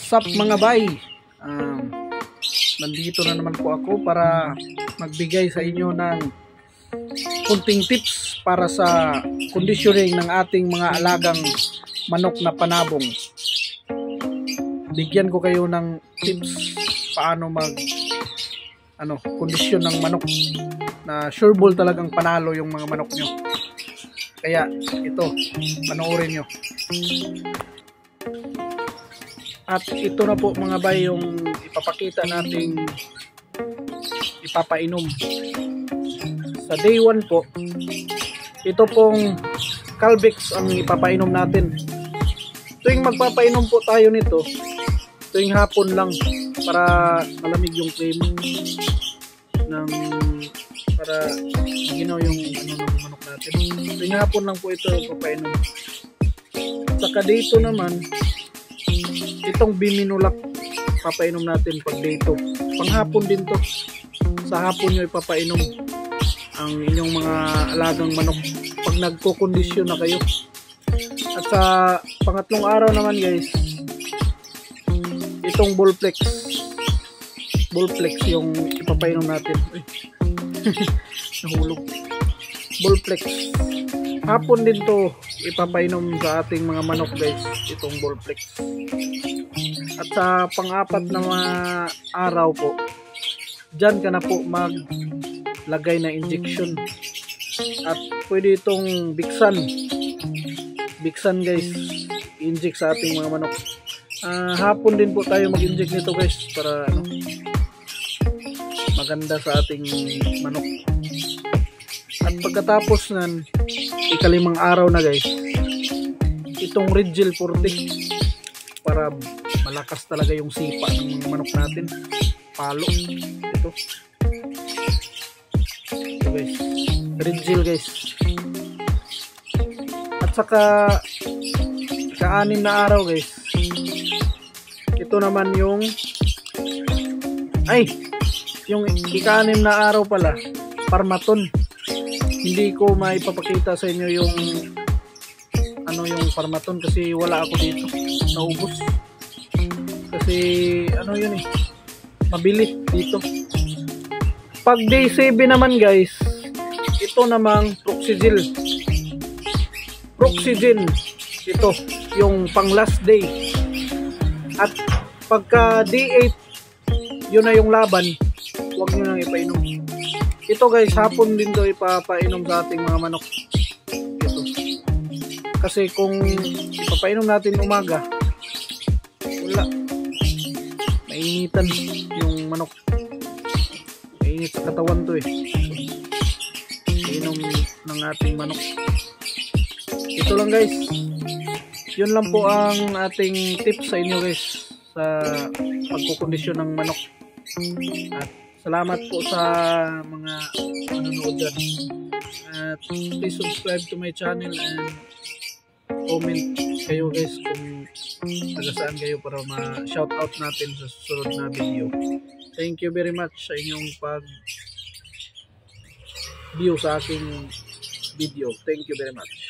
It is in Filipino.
What's up mga bay? Nandito na naman po ako para magbigay sa inyo ng kunting tips para sa conditioning ng ating mga alagang manok na panabong. Bigyan ko kayo ng tips paano kondisyon ng manok na sureball talagang panalo yung mga manok nyo. Kaya ito, panoorin nyo. At ito na po mga bay yung ipapakita nating ipapainom. Sa day 1 po, ito pong Calvex ang ipapainom natin. Tuwing magpapainom po tayo nito, tuwing hapon lang para malamig yung cream para ginaw yung ng manok natin. Tuwing hapon lang po ito ipapainom. Saka dito naman, itong Biminulak papainom natin pag day 2. Panghapon din to. Sa hapon nyo ipapainom ang inyong mga alagang manok pag nagko-kondisyon na kayo. At sa pangatlong araw naman guys, itong Bullflex yung ipapainom natin. Nahulog. Bullflex. Hapon din to ipapainom sa ating mga manok guys, itong Bullflex. At sa pang-apat na araw po, dyan ka na po maglagay na injection. At pwede itong Bixan guys, i-inject sa ating mga manok. Hapon din po tayo mag-inject nito guys para maganda sa ating manok. At pagkatapos nan, ikalimang araw na guys, itong Rigel 40 para malakas talaga yung sipa ng manok natin. Palo ito guys, Rigel guys. At saka ka-6 na araw guys, ito naman yung ika-6 na araw pala, Parmaton. Hindi ko maipapakita sa inyo yung Parmaton kasi wala ako dito, naubos kasi yun mabili dito. Pag day 7 naman guys, ito namang Proxygen, ito yung pang last day. At pagka day 8, yun na yung laban, huwag nyo nang ipainom. Ito guys, hapon din to ipapainom sa ating mga manok. Ito. Kasi kung ipapainom natin umaga, wala. Mainitan yung manok. Mainit sa katawan to Inom ng ating manok. Ito lang guys. Yun lang po ang ating tips sa inyo guys sa pagkukondisyon ng manok. At salamat po sa mga nanonood dyan. At please subscribe to my channel and comment kayo guys kung taga saan kayo para ma-shoutout natin sa susunod na video. Thank you very much sa inyong pag-view sa aking video. Thank you very much.